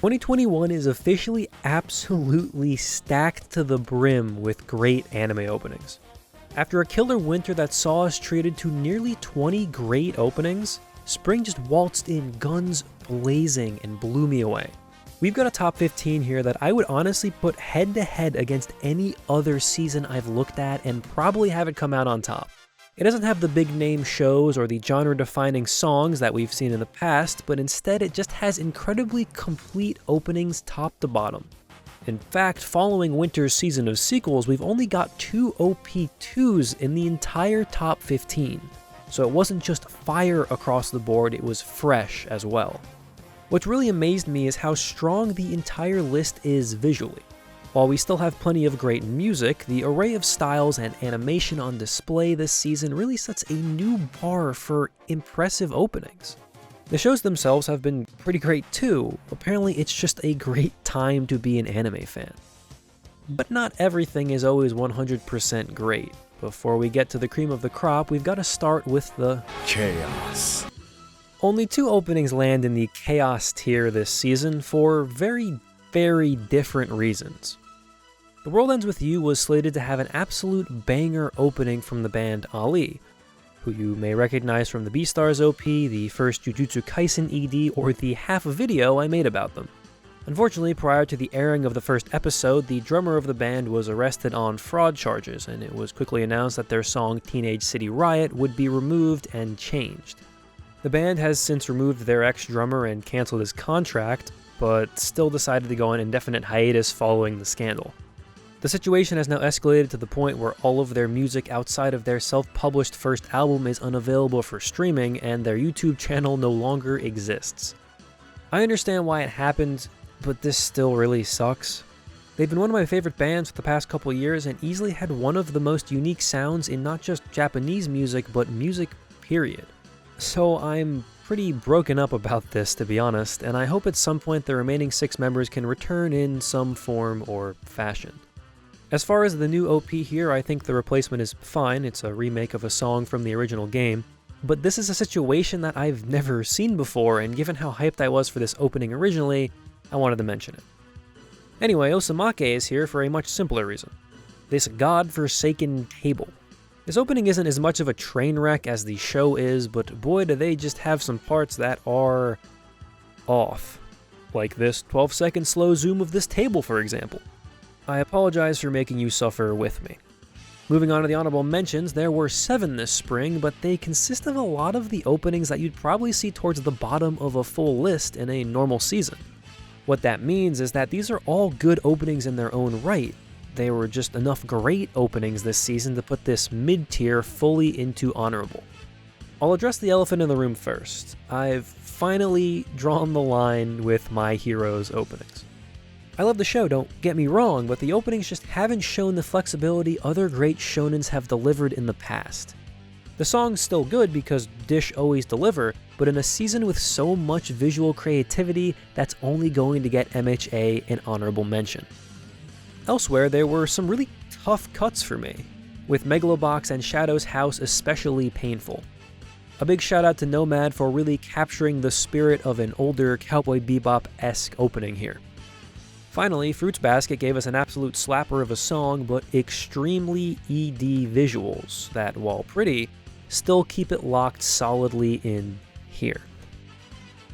2021 is officially absolutely stacked to the brim with great anime openings. After a killer winter that saw us treated to nearly 20 great openings, spring just waltzed in guns blazing and blew me away. We've got a top 15 here that I would honestly put head to head against any other season I've looked at and probably have it come out on top. It doesn't have the big name shows or the genre defining songs that we've seen in the past, but instead it just has incredibly complete openings top to bottom. In fact, following winter's season of sequels, we've only got 2 OP2s in the entire top 15. So it wasn't just fire across the board, it was fresh as well. What really amazed me is how strong the entire list is visually. While we still have plenty of great music, the array of styles and animation on display this season really sets a new bar for impressive openings. The shows themselves have been pretty great too. Apparently it's just a great time to be an anime fan. But not everything is always 100% great. Before we get to the cream of the crop, we've got to start with the chaos. Only 2 openings land in the chaos tier this season for very different reasons. The World Ends With You was slated to have an absolute banger opening from the band Ali, who you may recognize from the Beastars OP, the first Jujutsu Kaisen ED, or the half video I made about them. Unfortunately, prior to the airing of the first episode, the drummer of the band was arrested on fraud charges, and it was quickly announced that their song Teenage City Riot would be removed and changed. The band has since removed their ex-drummer and canceled his contract, but still decided to go on indefinite hiatus following the scandal. The situation has now escalated to the point where all of their music outside of their self-published first album is unavailable for streaming, and their YouTube channel no longer exists. I understand why it happened, but this still really sucks. They've been one of my favorite bands for the past couple years and easily had one of the most unique sounds in not just Japanese music, but music period. So I'm pretty broken up about this, to be honest, and I hope at some point the remaining 6 members can return in some form or fashion. As far as the new OP here, I think the replacement is fine. It's a remake of a song from the original game, but this is a situation that I've never seen before, and given how hyped I was for this opening originally, I wanted to mention it. Anyway, Osamake is here for a much simpler reason. This god-forsaken table. This opening isn't as much of a train wreck as the show is, but boy do they just have some parts that are off. Like this 12-second slow zoom of this table, for example. I apologize for making you suffer with me. Moving on to the honorable mentions, there were 7 this spring, but they consist of a lot of the openings that you'd probably see towards the bottom of a full list in a normal season. What that means is that these are all good openings in their own right. They were just enough great openings this season to put this mid-tier fully into honorable. I'll address the elephant in the room first. I've finally drawn the line with My Hero's openings. I love the show, don't get me wrong, but the openings just haven't shown the flexibility other great shonens have delivered in the past. The song's still good because Dish always deliver, but in a season with so much visual creativity, that's only going to get MHA an honorable mention. Elsewhere, there were some really tough cuts for me, with Megalobox and Shadow's House especially painful. A big shout out to Nomad for really capturing the spirit of an older Cowboy Bebop-esque opening here. Finally, Fruits Basket gave us an absolute slapper of a song, but extremely ED visuals that, while pretty, still keep it locked solidly in here.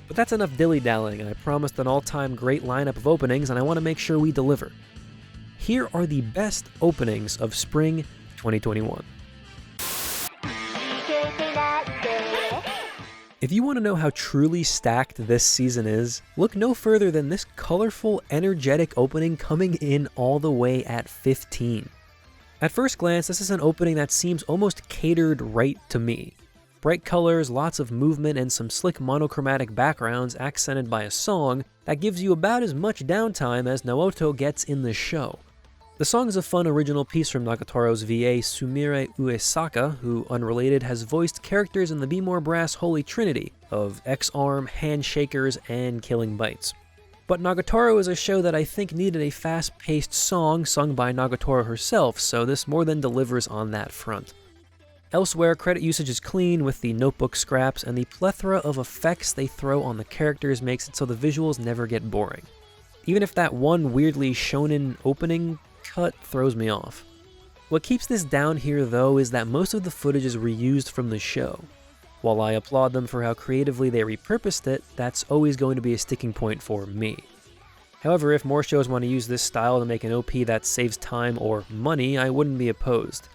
But that's enough dilly-dallying. I promised an all-time great lineup of openings, and I want to make sure we deliver. Here are the best openings of spring 2021. If you want to know how truly stacked this season is, look no further than this colorful, energetic opening coming in all the way at 15. At first glance, this is an opening that seems almost catered right to me. Bright colors, lots of movement, and some slick monochromatic backgrounds accented by a song that gives you about as much downtime as Naoto gets in the show. The song is a fun original piece from Nagatoro's VA Sumire Uesaka, who, unrelated, has voiced characters in the BmoreBrass Holy Trinity of X-Arm, Handshakers, and Killing Bites. But Nagatoro is a show that I think needed a fast-paced song sung by Nagatoro herself, so this more than delivers on that front. Elsewhere, credit usage is clean with the notebook scraps, and the plethora of effects they throw on the characters makes it so the visuals never get boring. even if that one weirdly shonen opening cut throws me off. What keeps this down here though is that most of the footage is reused from the show. While I applaud them for how creatively they repurposed it, that's always going to be a sticking point for me. However, if more shows want to use this style to make an OP that saves time or money, I wouldn't be opposed.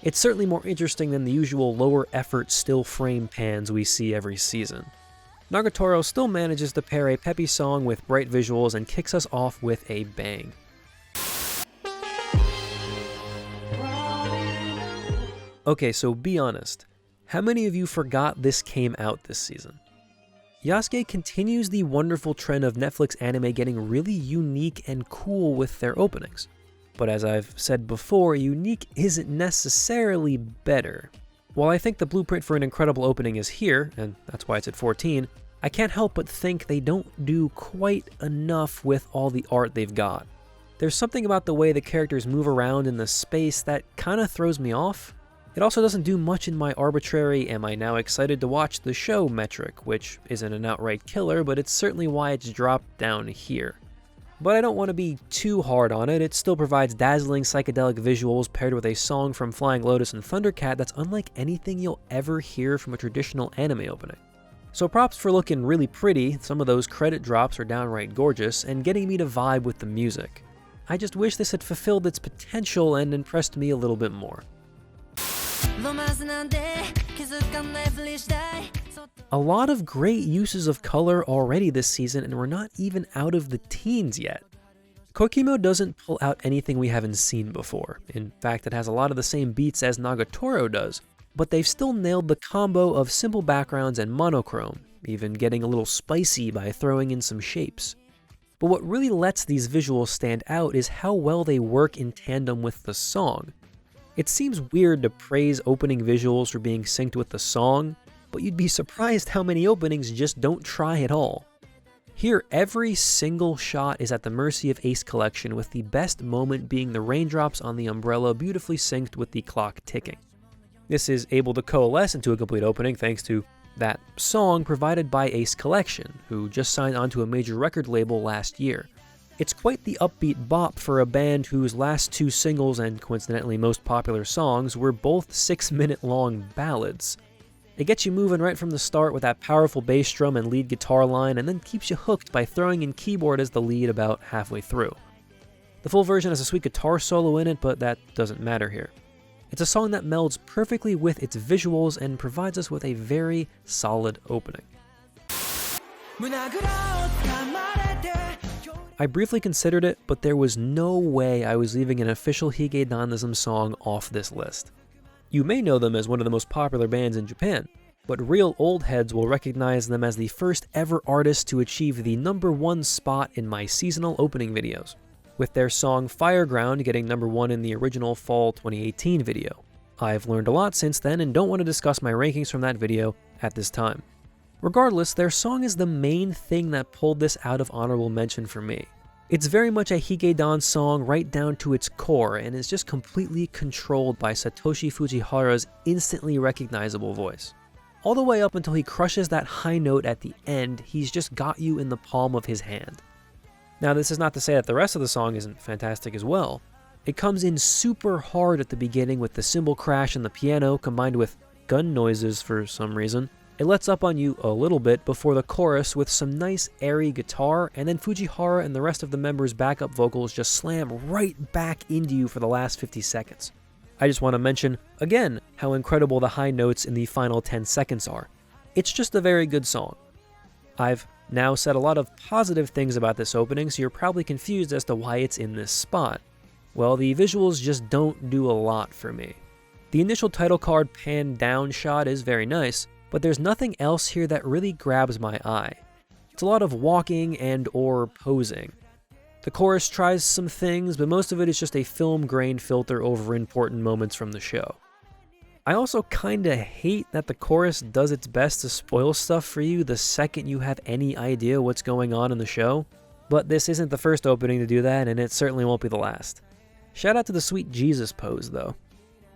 It's certainly more interesting than the usual lower effort still frame pans we see every season. Nagatoro still manages to pair a peppy song with bright visuals and kicks us off with a bang. Okay, so be honest. How many of you forgot this came out this season? Yasuke continues the wonderful trend of Netflix anime getting really unique and cool with their openings. But as I've said before, unique isn't necessarily better. While I think the blueprint for an incredible opening is here, and that's why it's at 14, I can't help but think they don't do quite enough with all the art they've got. There's something about the way the characters move around in the space that kinda throws me off. It also doesn't do much in my arbitrary "am I now excited to watch the show" metric, which isn't an outright killer, but it's certainly why it's dropped down here. But I don't want to be too hard on it. It still provides dazzling psychedelic visuals paired with a song from Flying Lotus and Thundercat that's unlike anything you'll ever hear from a traditional anime opening. So props for looking really pretty, some of those credit drops are downright gorgeous, and getting me to vibe with the music. I just wish this had fulfilled its potential and impressed me a little bit more. A lot of great uses of color already this season, and we're not even out of the teens yet. Kokimo doesn't pull out anything we haven't seen before. In fact, it has a lot of the same beats as Nagatoro does, but they've still nailed the combo of simple backgrounds and monochrome, even getting a little spicy by throwing in some shapes. But what really lets these visuals stand out is how well they work in tandem with the song. It seems weird to praise opening visuals for being synced with the song, but you'd be surprised how many openings just don't try at all. Here, every single shot is at the mercy of Ace Collection, with the best moment being the raindrops on the umbrella beautifully synced with the clock ticking. This is able to coalesce into a complete opening thanks to that song provided by Ace Collection, who just signed onto a major record label last year. It's quite the upbeat bop for a band whose last two singles and coincidentally most popular songs were both 6-minute long ballads. It gets you moving right from the start with that powerful bass drum and lead guitar line, and then keeps you hooked by throwing in keyboard as the lead about halfway through. The full version has a sweet guitar solo in it, but that doesn't matter here. It's a song that melds perfectly with its visuals and provides us with a very solid opening. I briefly considered it, but there was no way I was leaving an official Higeidanism song off this list. You may know them as one of the most popular bands in Japan, but real old heads will recognize them as the first ever artist to achieve the #1 spot in my seasonal opening videos, with their song Fireground getting #1 in the original fall 2018 video. I've learned a lot since then and don't want to discuss my rankings from that video at this time. Regardless, their song is the main thing that pulled this out of honorable mention for me. It's very much a Higeidan song right down to its core, and is just completely controlled by Satoshi Fujihara's instantly recognizable voice. All the way up until he crushes that high note at the end, he's just got you in the palm of his hand. Now, this is not to say that the rest of the song isn't fantastic as well. It comes in super hard at the beginning with the cymbal crash and the piano combined with gun noises for some reason. It lets up on you a little bit before the chorus with some nice airy guitar, and then Fujihara and the rest of the members' backup vocals just slam right back into you for the last 50 seconds. I just want to mention, again, how incredible the high notes in the final 10 seconds are. It's just a very good song. I've now said a lot of positive things about this opening, so you're probably confused as to why it's in this spot. Well, the visuals just don't do a lot for me. The initial title card pan down shot is very nice, but there's nothing else here that really grabs my eye. It's a lot of walking and or posing. The chorus tries some things, but most of it is just a film grain filter over important moments from the show. I also kinda hate that the chorus does its best to spoil stuff for you the second you have any idea what's going on in the show, but this isn't the first opening to do that, and it certainly won't be the last. Shout out to the Sweet Jesus pose, though.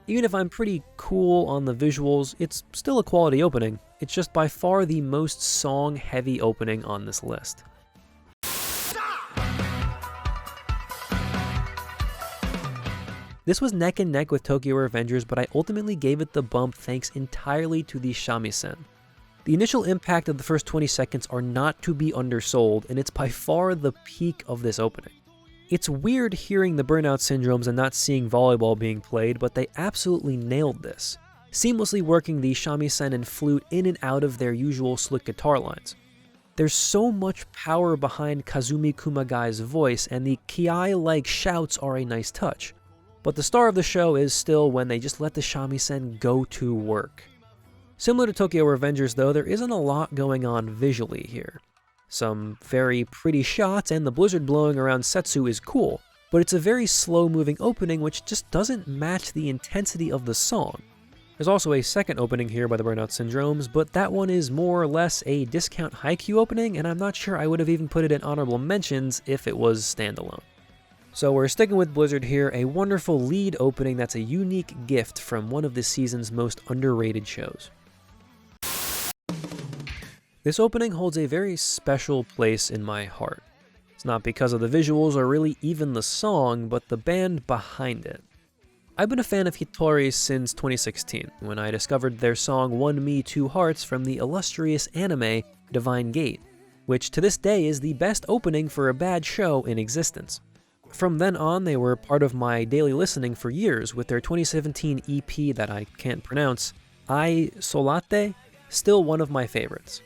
Even if I'm pretty cool on the visuals, it's still a quality opening. It's just by far the most song-heavy opening on this list. This was neck and neck with Tokyo Revengers, but I ultimately gave it the bump thanks entirely to the shamisen. The initial impact of the first 20 seconds are not to be undersold, and it's by far the peak of this opening. It's weird hearing the burnout syndromes and not seeing volleyball being played, but they absolutely nailed this, seamlessly working the shamisen and flute in and out of their usual slick guitar lines. There's so much power behind Kazumi Kumagai's voice, and the kiai-like shouts are a nice touch. But the star of the show is still when they just let the shamisen go to work. Similar to Tokyo Revengers though, there isn't a lot going on visually here. Some very pretty shots and the blizzard blowing around Setsu is cool, but it's a very slow-moving opening which just doesn't match the intensity of the song. There's also a second opening here by the Burnout Syndromes, but that one is more or less a discount Haikyuu opening, and I'm not sure I would have even put it in honorable mentions if it was standalone. So we're sticking with Blizzard here, a wonderful lead opening that's a unique gift from one of this season's most underrated shows. This opening holds a very special place in my heart. It's not because of the visuals or really even the song, but the band behind it. I've been a fan of Hitori since 2016, when I discovered their song One Me Two Hearts from the illustrious anime Divine Gate, which to this day is the best opening for a bad show in existence. From then on, they were part of my daily listening for years, with their 2017 EP that I can't pronounce, I Solate, still one of my favorites.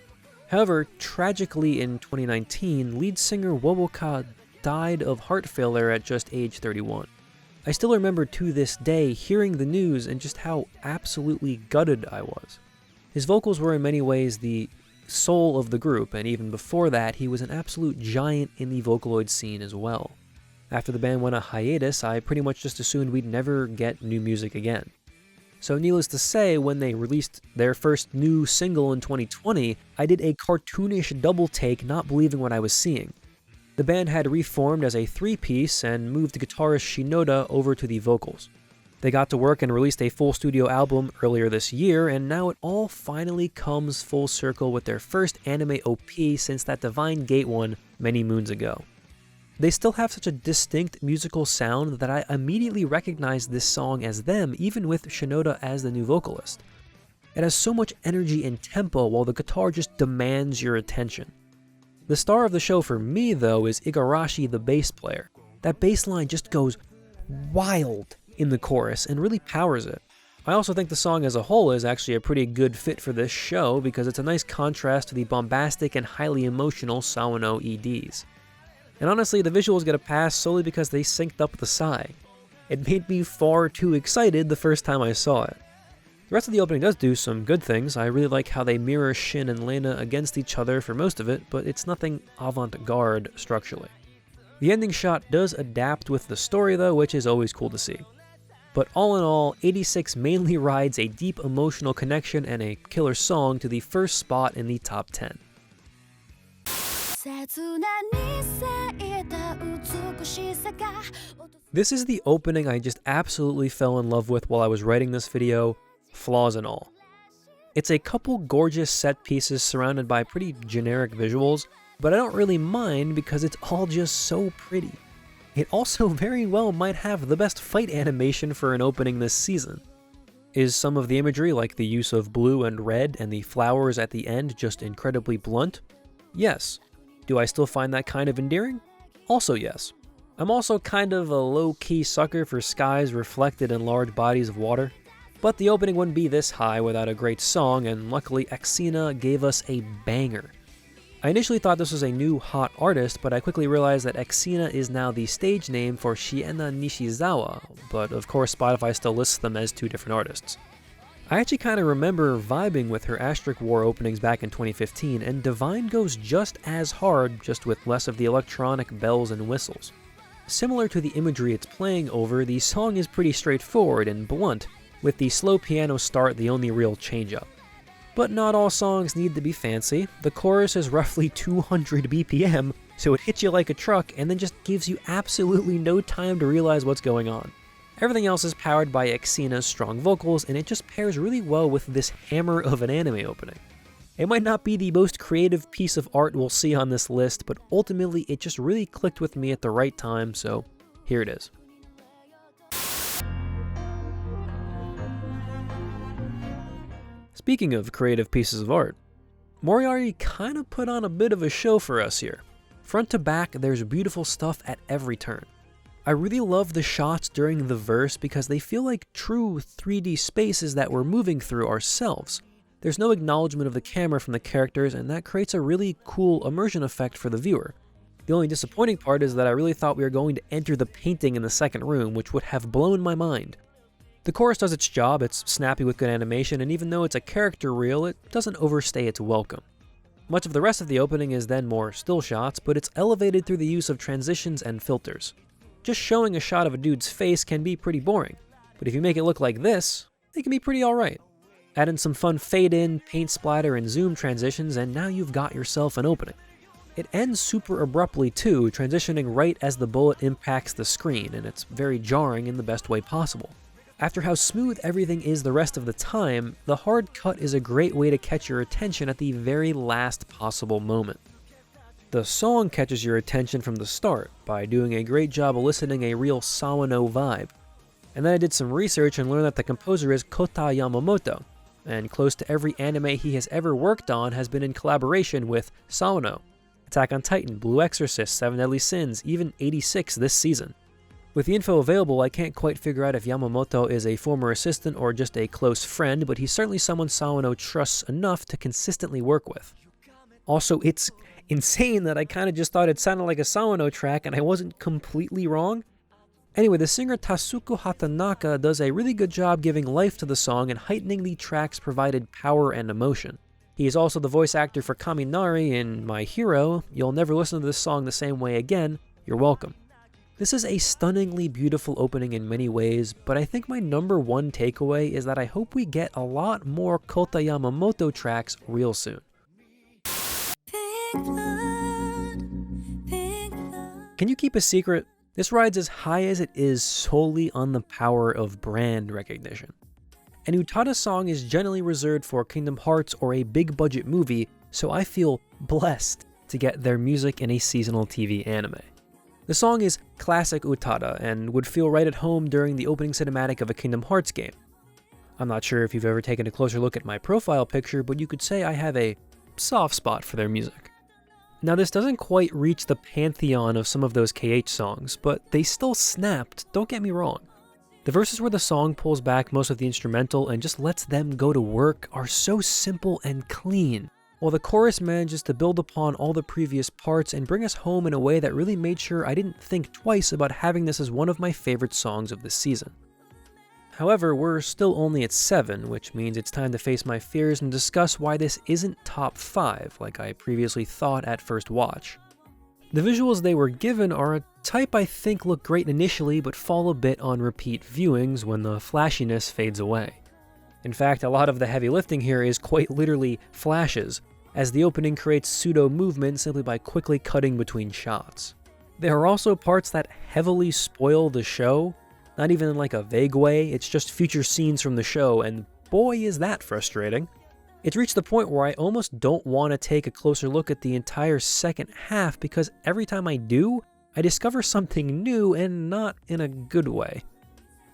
However, tragically in 2019, lead singer Woboka died of heart failure at just age 31. I still remember to this day hearing the news and just how absolutely gutted I was. His vocals were in many ways the soul of the group, and even before that, he was an absolute giant in the Vocaloid scene as well. After the band went on hiatus, I pretty much just assumed we'd never get new music again. So needless to say, when they released their first new single in 2020, I did a cartoonish double take, not believing what I was seeing. The band had reformed as a three-piece and moved guitarist Shinoda over to the vocals. They got to work and released a full studio album earlier this year, and now it all finally comes full circle with their first anime OP since that Divine Gate one many moons ago. They still have such a distinct musical sound that I immediately recognized this song as them, even with Shinoda as the new vocalist. It has so much energy and tempo while the guitar just demands your attention. The star of the show for me, though, is Igarashi, the bass player. That bass line just goes wild in the chorus and really powers it. I also think the song as a whole is actually a pretty good fit for this show because it's a nice contrast to the bombastic and highly emotional Sawano EDs. And honestly, the visuals get a pass solely because they synced up the Psy. It made me far too excited the first time I saw it. The rest of the opening does do some good things. I really like how they mirror Shin and Lena against each other for most of it, but it's nothing avant-garde structurally. The ending shot does adapt with the story though, which is always cool to see. But all in all, 86 mainly rides a deep emotional connection and a killer song to the first spot in the top 10. This is the opening I just absolutely fell in love with while I was writing this video, flaws and all. It's a couple gorgeous set pieces surrounded by pretty generic visuals, but I don't really mind because it's all just so pretty. It also very well might have the best fight animation for an opening this season. Is some of the imagery, like the use of blue and red and the flowers at the end, just incredibly blunt? Yes. Do I still find that kind of endearing? Also yes. I'm also kind of a low-key sucker for skies reflected in large bodies of water. But the opening wouldn't be this high without a great song, and luckily Xena gave us a banger. I initially thought this was a new hot artist, but I quickly realized that Xena is now the stage name for Shiena Nishizawa, but of course Spotify still lists them as two different artists. I actually kind of remember vibing with her Asterisk War openings back in 2015, and Divine goes just as hard, just with less of the electronic bells and whistles. Similar to the imagery it's playing over, the song is pretty straightforward and blunt, with the slow piano start the only real change-up. But not all songs need to be fancy. The chorus is roughly 200 BPM, so it hits you like a truck and then just gives you absolutely no time to realize what's going on. Everything else is powered by Xena's strong vocals, and it just pairs really well with this hammer of an anime opening. It might not be the most creative piece of art we'll see on this list, but ultimately it just really clicked with me at the right time, so here it is. Speaking of creative pieces of art, Moriarty kinda put on a bit of a show for us here. Front to back, there's beautiful stuff at every turn. I really love the shots during the verse because they feel like true 3D spaces that we're moving through ourselves. There's no acknowledgement of the camera from the characters, and that creates a really cool immersion effect for the viewer. The only disappointing part is that I really thought we were going to enter the painting in the second room, which would have blown my mind. The chorus does its job, it's snappy with good animation, and even though it's a character reel, it doesn't overstay its welcome. Much of the rest of the opening is then more still shots, but it's elevated through the use of transitions and filters. Just showing a shot of a dude's face can be pretty boring, but if you make it look like this, it can be pretty alright. Add in some fun fade-in, paint splatter, and zoom transitions, and now you've got yourself an opening. It ends super abruptly too, transitioning right as the bullet impacts the screen, and it's very jarring in the best way possible. After how smooth everything is the rest of the time, the hard cut is a great way to catch your attention at the very last possible moment. The song catches your attention from the start by doing a great job eliciting a real Sawano vibe. And then I did some research and learned that the composer is Kota Yamamoto, and close to every anime he has ever worked on has been in collaboration with Sawano. Attack on Titan, Blue Exorcist, Seven Deadly Sins, even 86 this season. With the info available, I can't quite figure out if Yamamoto is a former assistant or just a close friend, but he's certainly someone Sawano trusts enough to consistently work with. Also, it's insane that I kind of just thought it sounded like a Sawano track and I wasn't completely wrong. Anyway, the singer Tasuku Hatanaka does a really good job giving life to the song and heightening the track's provided power and emotion. He is also the voice actor for Kaminari in My Hero. You'll never listen to this song the same way again. You're welcome. This is a stunningly beautiful opening in many ways, but I think my number one takeaway is that I hope we get a lot more Kota Yamamoto tracks real soon. Can you keep a secret? This rides as high as it is solely on the power of brand recognition. An Utada song is generally reserved for Kingdom Hearts or a big budget movie, so I feel blessed to get their music in a seasonal TV anime. The song is classic Utada and would feel right at home during the opening cinematic of a Kingdom Hearts game. I'm not sure if you've ever taken a closer look at my profile picture, but you could say I have a soft spot for their music. Now this doesn't quite reach the pantheon of some of those KH songs, but they still snapped, don't get me wrong. The verses where the song pulls back most of the instrumental and just lets them go to work are so simple and clean, while the chorus manages to build upon all the previous parts and bring us home in a way that really made sure I didn't think twice about having this as one of my favorite songs of the season. However, we're still only at 7, which means it's time to face my fears and discuss why this isn't top 5 like I previously thought at first watch. The visuals they were given are a type I think look great initially but fall a bit on repeat viewings when the flashiness fades away. In fact, a lot of the heavy lifting here is quite literally flashes, as the opening creates pseudo movement simply by quickly cutting between shots. There are also parts that heavily spoil the show, not even in like a vague way, it's just future scenes from the show, and boy is that frustrating. It's reached the point where I almost don't want to take a closer look at the entire second half because every time I do, I discover something new and not in a good way.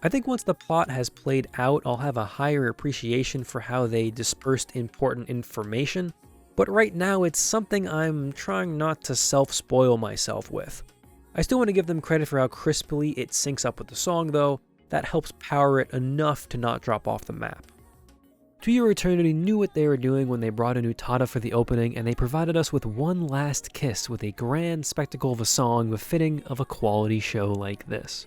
I think once the plot has played out, I'll have a higher appreciation for how they dispersed important information, but right now it's something I'm trying not to self-spoil myself with. I still want to give them credit for how crisply it syncs up with the song though, that helps power it enough to not drop off the map. To Your Eternity knew what they were doing when they brought in Utada for the opening, and they provided us with one last kiss with a grand spectacle of a song befitting of a quality show like this.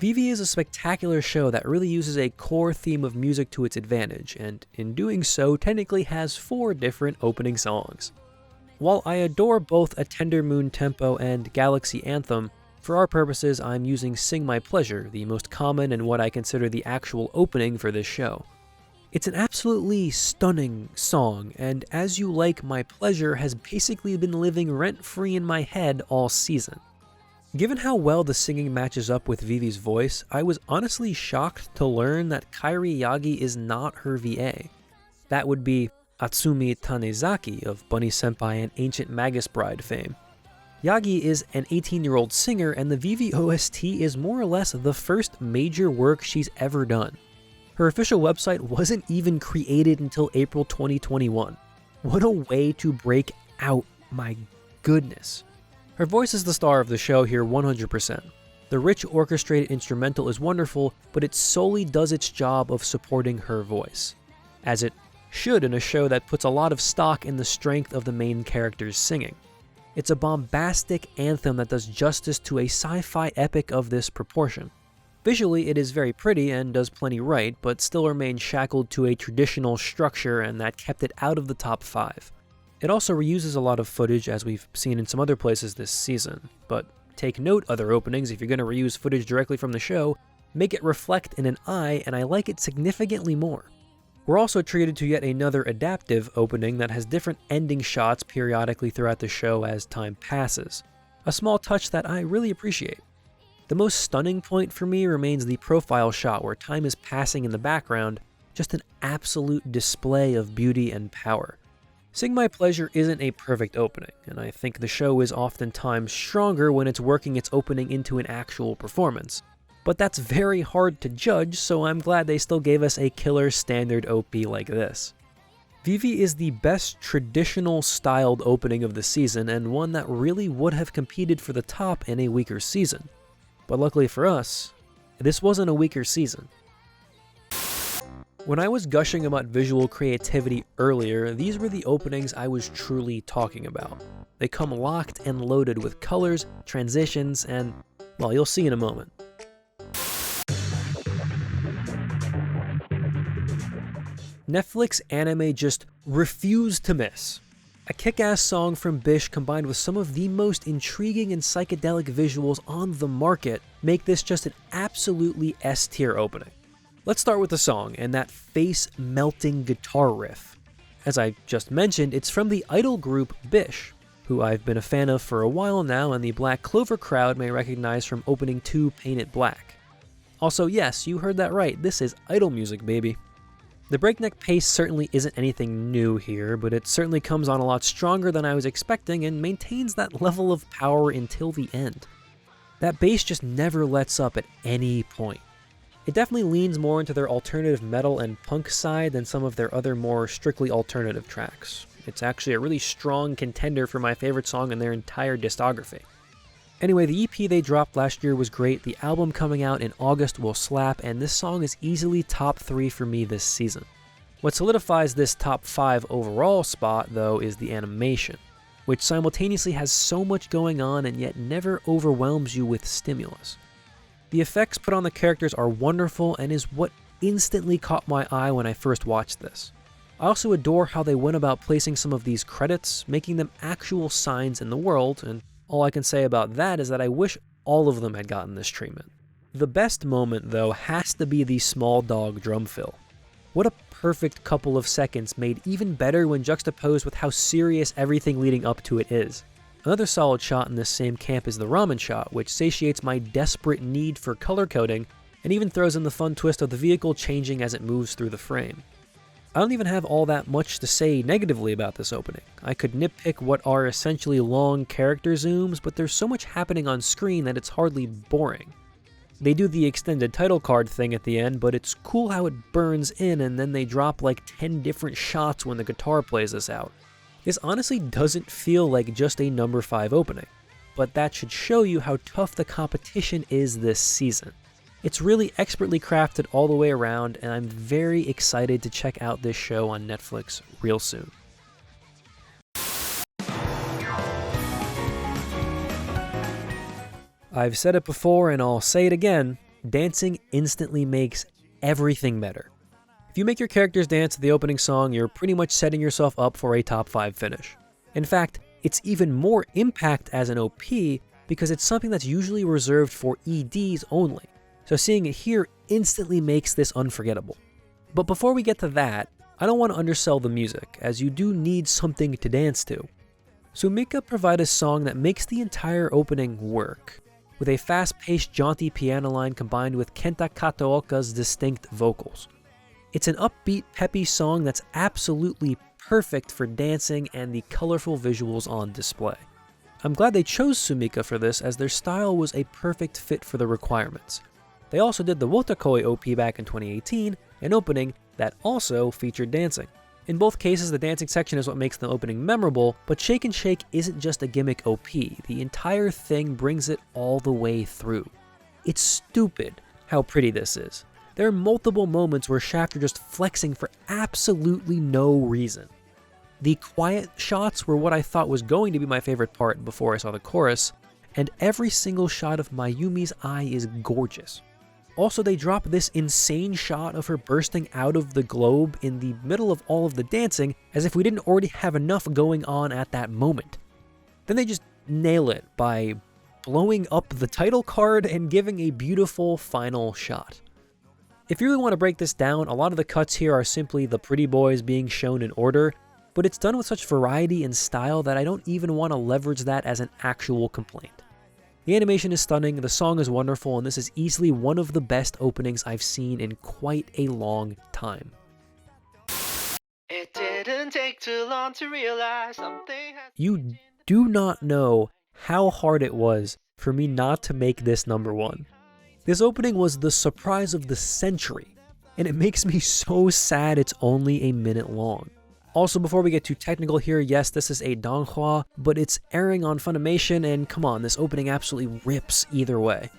Vivy is a spectacular show that really uses a core theme of music to its advantage, and in doing so technically has 4 different opening songs. While I adore both A Tender Moon Tempo and Galaxy Anthem, for our purposes I'm using Sing My Pleasure, the most common and what I consider the actual opening for this show. It's an absolutely stunning song, and As You Like My Pleasure has basically been living rent-free in my head all season. Given how well the singing matches up with Vivy's voice, I was honestly shocked to learn that Kairi Yagi is not her VA. That would be Atsumi Tanezaki of Bunny Senpai and Ancient Magus Bride fame. Yagi is an 18-year-old singer, and the Vivy OST is more or less the first major work she's ever done. Her official website wasn't even created until April 2021. What a way to break out, my goodness. Her voice is the star of the show here 100%. The rich orchestrated instrumental is wonderful, but it solely does its job of supporting her voice, as it should in a show that puts a lot of stock in the strength of the main character's singing. It's a bombastic anthem that does justice to a sci-fi epic of this proportion. Visually, it is very pretty and does plenty right, but still remains shackled to a traditional structure, and that kept it out of the top 5. It also reuses a lot of footage, as we've seen in some other places this season, but take note, other openings, if you're going to reuse footage directly from the show, make it reflect in an eye, and I like it significantly more. We're also treated to yet another adaptive opening that has different ending shots periodically throughout the show as time passes, a small touch that I really appreciate. The most stunning point for me remains the profile shot where time is passing in the background, just an absolute display of beauty and power. Sing My Pleasure isn't a perfect opening, and I think the show is oftentimes stronger when it's working its opening into an actual performance. But that's very hard to judge, so I'm glad they still gave us a killer standard OP like this. Vivy is the best traditional styled opening of the season, and one that really would have competed for the top in a weaker season. But luckily for us, this wasn't a weaker season. When I was gushing about visual creativity earlier, these were the openings I was truly talking about. They come locked and loaded with colors, transitions, and, well, you'll see in a moment. Netflix anime just refused to miss. A kick-ass song from Bish combined with some of the most intriguing and psychedelic visuals on the market make this just an absolutely S-tier opening. Let's start with the song and that face-melting guitar riff. As I just mentioned, it's from the idol group Bish, who I've been a fan of for a while now and the Black Clover crowd may recognize from opening 2 Paint It Black. Also, yes, you heard that right, this is idol music, baby. The breakneck pace certainly isn't anything new here, but it certainly comes on a lot stronger than I was expecting and maintains that level of power until the end. That bass just never lets up at any point. It definitely leans more into their alternative metal and punk side than some of their other more strictly alternative tracks. It's actually a really strong contender for my favorite song in their entire discography. Anyway, the EP they dropped last year was great, the album coming out in August will slap, and this song is easily top 3 for me this season. What solidifies this top 5 overall spot, though, is the animation, which simultaneously has so much going on and yet never overwhelms you with stimulus. The effects put on the characters are wonderful and is what instantly caught my eye when I first watched this. I also adore how they went about placing some of these credits, making them actual signs in the world, and all I can say about that is that I wish all of them had gotten this treatment. The best moment, though, has to be the small dog drum fill. What a perfect couple of seconds, made even better when juxtaposed with how serious everything leading up to it is. Another solid shot in this same camp is the ramen shot, which satiates my desperate need for color coding, and even throws in the fun twist of the vehicle changing as it moves through the frame. I don't even have all that much to say negatively about this opening. I could nitpick what are essentially long character zooms, but there's so much happening on screen that it's hardly boring. They do the extended title card thing at the end, but it's cool how it burns in and then they drop like 10 different shots when the guitar plays this out. This honestly doesn't feel like just a number 5 opening, but that should show you how tough the competition is this season. It's really expertly crafted all the way around, and I'm very excited to check out this show on Netflix real soon. I've said it before and I'll say it again, dancing instantly makes everything better. If you make your characters dance to the opening song, you're pretty much setting yourself up for a top 5 finish. In fact, it's even more impact as an OP because it's something that's usually reserved for EDs only. So seeing it here instantly makes this unforgettable. But before we get to that, I don't want to undersell the music, as you do need something to dance to. Sumika provides a song that makes the entire opening work, with a fast-paced jaunty piano line combined with Kenta Kataoka's distinct vocals. It's an upbeat, peppy song that's absolutely perfect for dancing and the colorful visuals on display. I'm glad they chose Sumika for this, as their style was a perfect fit for the requirements. They also did the Wotakoi OP back in 2018, an opening that also featured dancing. In both cases, the dancing section is what makes the opening memorable, but Shake and Shake isn't just a gimmick OP, the entire thing brings it all the way through. It's stupid how pretty this is. There are multiple moments where Shaft are just flexing for absolutely no reason. The quiet shots were what I thought was going to be my favorite part before I saw the chorus, and every single shot of Mayumi's eye is gorgeous. Also, they drop this insane shot of her bursting out of the globe in the middle of all of the dancing, as if we didn't already have enough going on at that moment. Then they just nail it by blowing up the title card and giving a beautiful final shot. If you really want to break this down, a lot of the cuts here are simply the pretty boys being shown in order, but it's done with such variety and style that I don't even want to leverage that as an actual complaint. The animation is stunning, the song is wonderful, and this is easily one of the best openings I've seen in quite a long time. It didn't take too long to realize something had... You do not know how hard it was for me not to make this number one. This opening was the surprise of the century, and it makes me so sad it's only a minute long. Also, before we get too technical here, yes, this is a donghua, but it's airing on Funimation, and come on, this opening absolutely rips either way.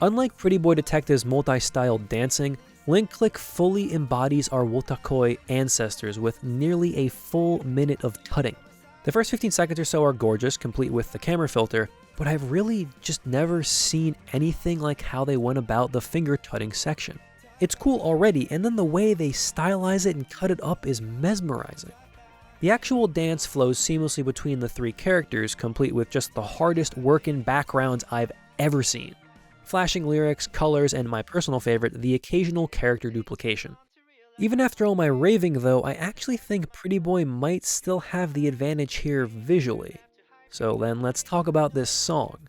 Unlike Pretty Boy Detective's multi-style dancing, Link Click fully embodies our Wotakoi ancestors with nearly a full minute of tutting. The first 15 seconds or so are gorgeous, complete with the camera filter, but I've really just never seen anything like how they went about the finger tutting section. It's cool already, and then the way they stylize it and cut it up is mesmerizing. The actual dance flows seamlessly between the three characters, complete with just the hardest working backgrounds I've ever seen. Flashing lyrics, colors, and my personal favorite, the occasional character duplication. Even after all my raving though, I actually think Pretty Boy might still have the advantage here visually. So then let's talk about this song.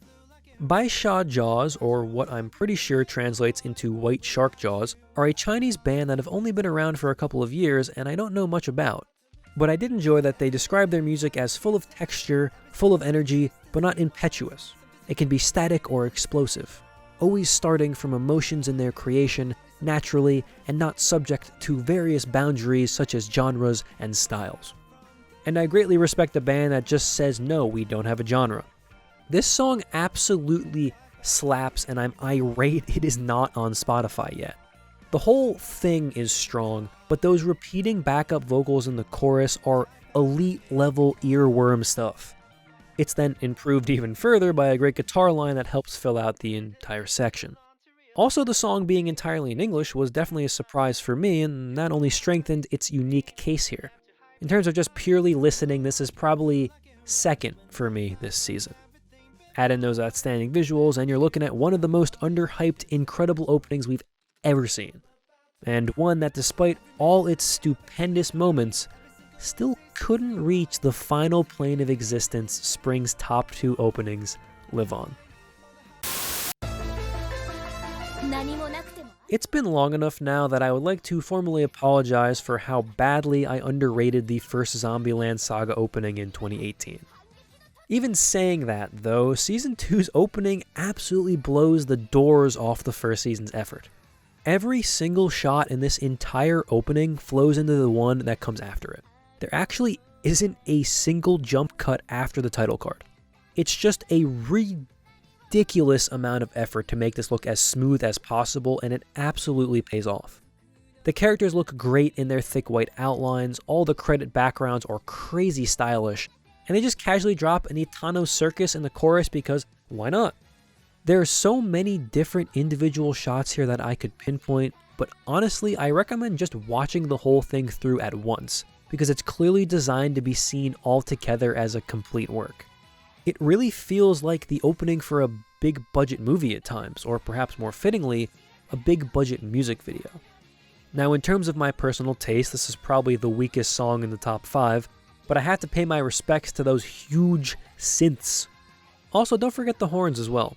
Bai Sha Jaws, or what I'm pretty sure translates into White Shark Jaws, are a Chinese band that have only been around for a couple of years and I don't know much about. But I did enjoy that they describe their music as full of texture, full of energy, but not impetuous. It can be static or explosive, always starting from emotions in their creation, naturally, and not subject to various boundaries such as genres and styles. And I greatly respect a band that just says no, we don't have a genre. This song absolutely slaps, and I'm irate it is not on Spotify yet. The whole thing is strong, but those repeating backup vocals in the chorus are elite level earworm stuff. It's then improved even further by a great guitar line that helps fill out the entire section. Also, the song being entirely in English was definitely a surprise for me, and that only strengthened its unique case here. In terms of just purely listening, this is probably second for me this season. Add in those outstanding visuals, and you're looking at one of the most underhyped, incredible openings we've ever seen. And one that, despite all its stupendous moments, still couldn't reach the final plane of existence Spring's top two openings live on. It's been long enough now that I would like to formally apologize for how badly I underrated the first Zombieland Saga opening in 2018. Even saying that, though, Season 2's opening absolutely blows the doors off the first season's effort. Every single shot in this entire opening flows into the one that comes after it. There actually isn't a single jump cut after the title card. It's just a ridiculous amount of effort to make this look as smooth as possible, and it absolutely pays off. The characters look great in their thick white outlines, all the credit backgrounds are crazy stylish, and they just casually drop an Itano circus in the chorus because why not? There are so many different individual shots here that I could pinpoint, but honestly I recommend just watching the whole thing through at once, because it's clearly designed to be seen all together as a complete work. It really feels like the opening for a big budget movie at times, or perhaps more fittingly, a big budget music video. Now in terms of my personal taste, this is probably the weakest song in the top 5, but I have to pay my respects to those huge synths. Also, don't forget the horns as well.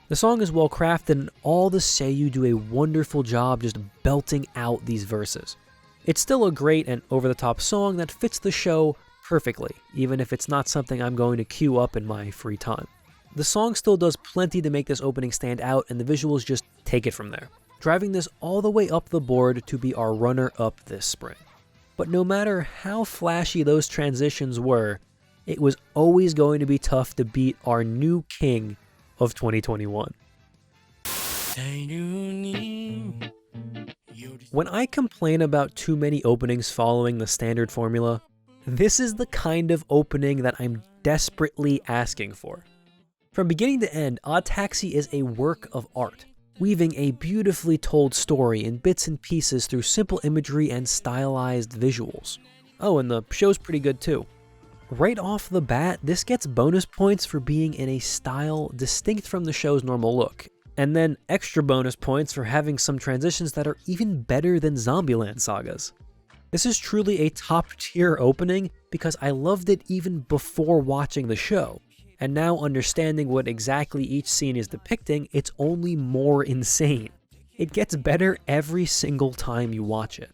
The song is well crafted and all the seiyuu do a wonderful job just belting out these verses. It's still a great and over-the-top song that fits the show perfectly, even if it's not something I'm going to queue up in my free time. The song still does plenty to make this opening stand out, and the visuals just take it from there, driving this all the way up the board to be our runner-up this spring. But no matter how flashy those transitions were, it was always going to be tough to beat our new king of 2021. When I complain about too many openings following the standard formula, this is the kind of opening that I'm desperately asking for. From beginning to end, Odd Taxi is a work of art, weaving a beautifully told story in bits and pieces through simple imagery and stylized visuals. Oh, and the show's pretty good too. Right off the bat, this gets bonus points for being in a style distinct from the show's normal look, and then extra bonus points for having some transitions that are even better than Zombieland Saga's. This is truly a top-tier opening because I loved it even before watching the show, and now understanding what exactly each scene is depicting, it's only more insane. It gets better every single time you watch it.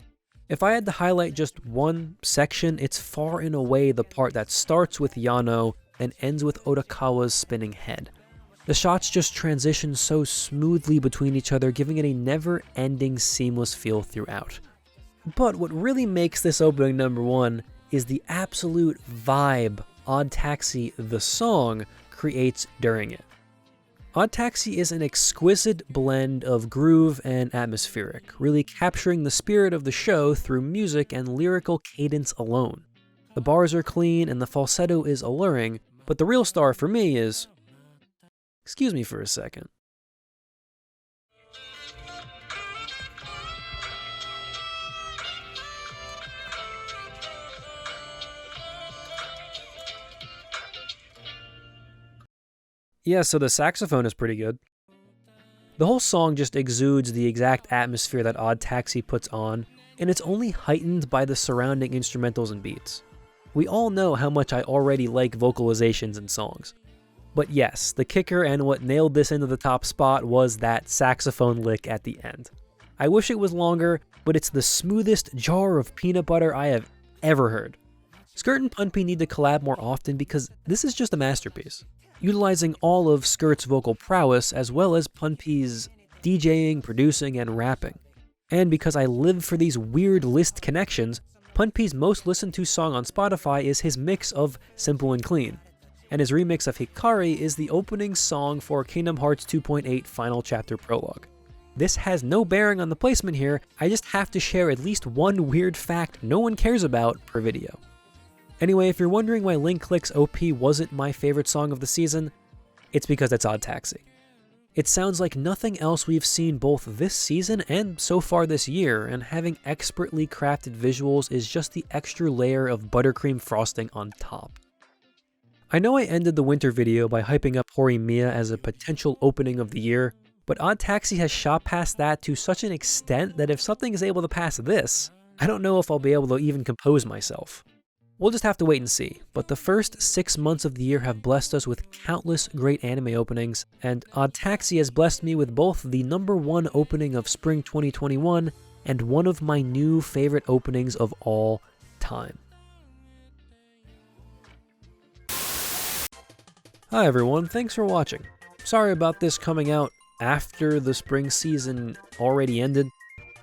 If I had to highlight just one section, it's far and away the part that starts with Yano and ends with Otakawa's spinning head. The shots just transition so smoothly between each other, giving it a never-ending seamless feel throughout. But what really makes this opening number one is the absolute vibe Odd Taxi, the song, creates during it. Odd Taxi is an exquisite blend of groove and atmospheric, really capturing the spirit of the show through music and lyrical cadence alone. The bars are clean and the falsetto is alluring, but the real star for me is... Excuse me for a second. Yeah, so the saxophone is pretty good. The whole song just exudes the exact atmosphere that Odd Taxi puts on, and it's only heightened by the surrounding instrumentals and beats. We all know how much I already like vocalizations in songs. But yes, the kicker and what nailed this into the top spot was that saxophone lick at the end. I wish it was longer, but it's the smoothest jar of peanut butter I have ever heard. Skirt and Punpee need to collab more often because this is just a masterpiece, utilizing all of Skirt's vocal prowess as well as Punpee's DJing, producing, and rapping. And because I live for these weird list connections, Punpee's most listened to song on Spotify is his mix of Simple and Clean, and his remix of Hikari is the opening song for Kingdom Hearts 2.8 Final Chapter Prologue. This has no bearing on the placement here, I just have to share at least one weird fact no one cares about per video. Anyway, if you're wondering why Link Click's OP wasn't my favorite song of the season, it's because it's Odd Taxi. It sounds like nothing else we've seen both this season and so far this year, and having expertly crafted visuals is just the extra layer of buttercream frosting on top. I know I ended the winter video by hyping up Horimiya as a potential opening of the year, but Odd Taxi has shot past that to such an extent that if something is able to pass this, I don't know if I'll be able to even compose myself. We'll just have to wait and see, but the first 6 months of the year have blessed us with countless great anime openings, and Odd Taxi has blessed me with both the #1 opening of spring 2021 and one of my new favorite openings of all time. Hi everyone, thanks for watching. Sorry about this coming out after the spring season already ended.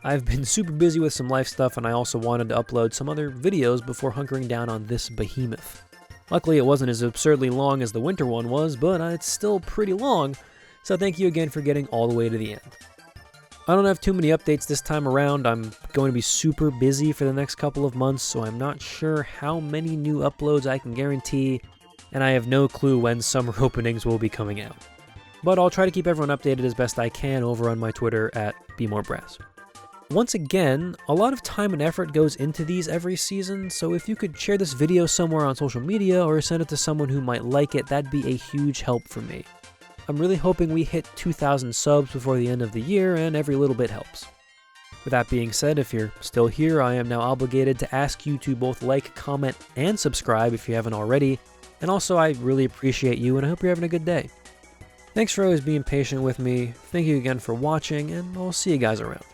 I've been super busy with some life stuff, and I also wanted to upload some other videos before hunkering down on this behemoth. Luckily, it wasn't as absurdly long as the winter one was, but it's still pretty long, so thank you again for getting all the way to the end. I don't have too many updates this time around. I'm going to be super busy for the next couple of months, so I'm not sure how many new uploads I can guarantee, and I have no clue when summer openings will be coming out. But I'll try to keep everyone updated as best I can over on my Twitter at BmoreBrass. Once again, a lot of time and effort goes into these every season, so if you could share this video somewhere on social media or send it to someone who might like it, that'd be a huge help for me. I'm really hoping we hit 2,000 subs before the end of the year, and every little bit helps. With that being said, if you're still here, I am now obligated to ask you to both like, comment, and subscribe if you haven't already, and also I really appreciate you and I hope you're having a good day. Thanks for always being patient with me, thank you again for watching, and I'll see you guys around.